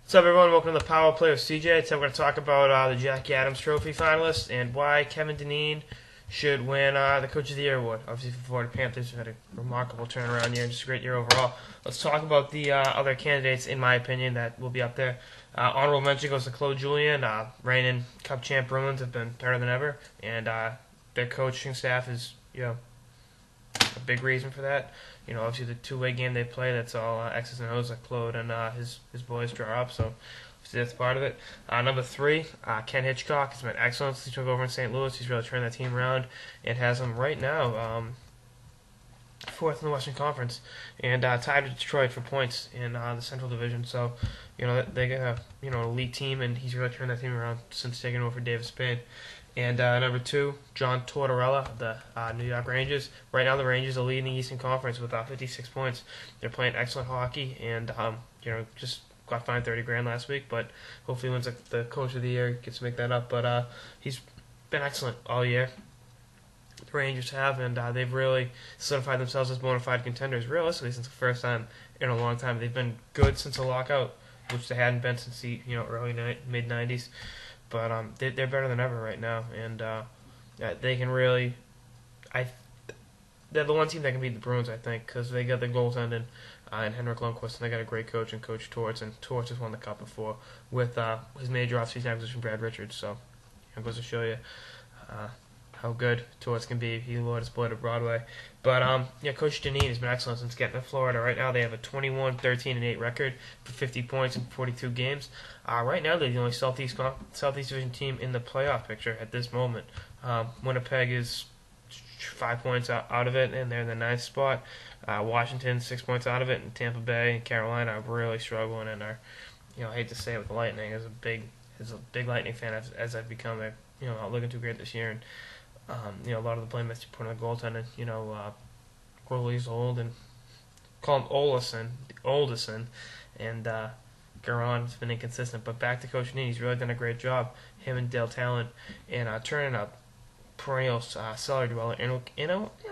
What's up, everyone? Welcome to the Power Play with CJ. Today we're going to talk about the Jackie Adams Trophy finalists and why Kevin Dineen should win the Coach of the Year award. Obviously, for the Florida Panthers, who had a remarkable turnaround year and just a great year overall. Let's talk about the other candidates, in my opinion, that will be up there. Honorable mention goes to Claude Julien. Reigning Cup champ Bruins have been better than ever, and their coaching staff is, a big reason for that. Obviously the two-way game they play, that's all X's and O's that Claude and his boys draw up, so obviously that's part of it. Number 3, Ken Hitchcock has been excellent since he took over in St. Louis. He's really turned that team around and has them right now 4th in the Western Conference and tied with Detroit for points in the Central Division. So, they got a elite team, and he's really turned that team around since taking over for David Spade. And number 2, John Tortorella, the New York Rangers. Right now, the Rangers are leading the Eastern Conference with 56 points. They're playing excellent hockey, and just got fined $30,000 last week. But hopefully, wins the Coach of the Year, gets to make that up. But he's been excellent all year. The Rangers have, and they've really solidified themselves as bona fide contenders. Realistically, since the first time in a long time, they've been good since the lockout, which they hadn't been since the early mid '90s. But they're better than ever right now, and they can really. They're the one team that can beat the Bruins, I think, because they got the goaltending and Henrik Lundqvist, and they got a great coach and Coach Torts, and Torts has won the Cup before with his major offseason acquisition, Brad Richards. So it goes to show you how good Torts can be. He lured his boy to Broadway. But Coach Dineen has been excellent since getting to Florida. Right now they have a 21-13-8 record for 50 points in 42 games. Right now they're the only Southeast Division team in the playoff picture at this moment. Winnipeg is 5 points out of it, and they're in the 9th spot. Washington 6 points out of it, and Tampa Bay and Carolina are really struggling and are, I hate to say it with the Lightning, as a big Lightning fan as I've become, they're not looking too great this year, and a lot of the blame that's put on the goaltending. Goalie's old, and call him Olison, and Garon's been inconsistent. But back to Coach Dineen, he's really done a great job. Him and Dale Talon, and turning a perennial cellar dweller in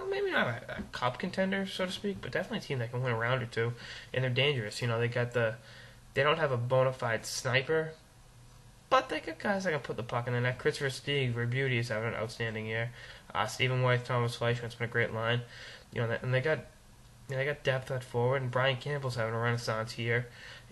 maybe not a cup contender, so to speak, but definitely a team that can win a round or two, and they're dangerous. They don't have a bona fide sniper, but they got guys that can put the puck in the net. Christopher Stieg, for beauty, is having an outstanding year. Stephen White, Thomas Fleischman's been a great line. And they got depth at forward, and Brian Campbell's having a renaissance year.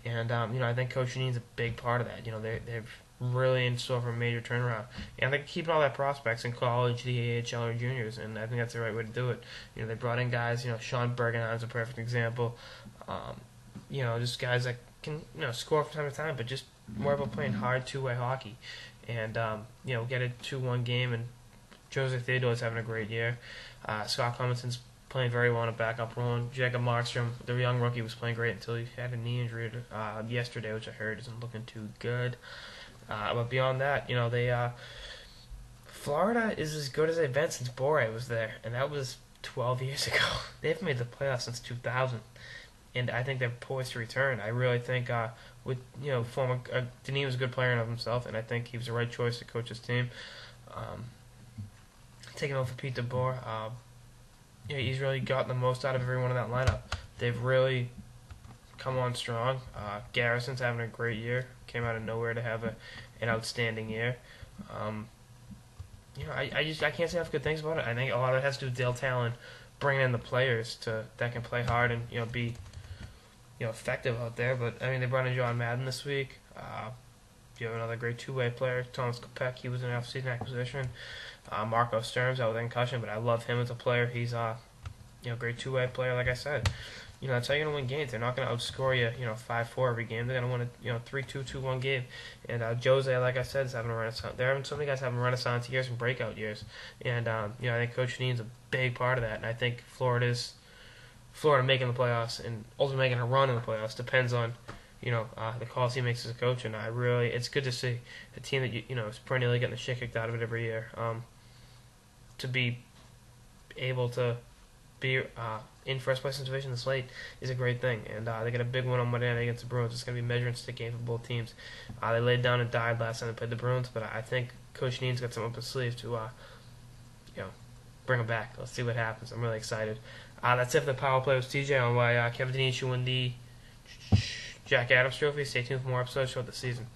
And I think Coach Dineen's a big part of that. They're really in store for a major turnaround, and they're keeping all their prospects in college, the AHL, or juniors, and I think that's the right way to do it. They brought in guys. Sean Bergenheim's a perfect example. Just guys that can score from time to time, but just more about playing hard two-way hockey, and get a 2-1 game. And Jose Theodore's having a great year. Scott Clemenson's playing very well in a backup role. And Jacob Markstrom, the young rookie, was playing great until he had a knee injury yesterday, which I heard isn't looking too good. But beyond that, Florida is as good as they've been since Bore was there, and that was 12 years ago. They've made the playoffs since 2000. And I think they're poised to return. I really think with Dineen was a good player in of himself, and I think he was the right choice to coach his team. Taking over for Pete DeBoer, he's really gotten the most out of everyone in that lineup. They've really come on strong. Garrison's having a great year. Came out of nowhere to have an outstanding year. I can't say enough good things about it. I think a lot of it has to do with Dale Talon bringing in the players that can play hard and be effective out there. But they brought in John Madden this week. You have another great two-way player, Thomas Kopech. He was an off-season acquisition. Marco Sturm's out with a concussion, but I love him as a player. He's a great two-way player. Like I said, that's how you're gonna win games. They're not gonna outscore you, 5-4 every game. They're gonna win a 3-2, 2-1 game. And Jose, like I said, is having a renaissance. They're having so many guys having renaissance years and breakout years. And I think Coach Dineen's a big part of that. And I think Florida making the playoffs and ultimately making a run in the playoffs depends on the calls he makes as a coach. And it's good to see a team that is perennially getting the shit kicked out of it every year. To be able to be in first place in the division this late is a great thing, and they got a big one on Monday night against the Bruins. It's going to be a measuring stick game for both teams. They laid down and died last time they played the Bruins, but I think Coach Dineen's got something up his sleeve to bring them back. Let's see what happens. I'm really excited. That's it for the Power Play with TJ on why Kevin Dineen should win the Jack Adams Trophy. Stay tuned for more episodes throughout the season.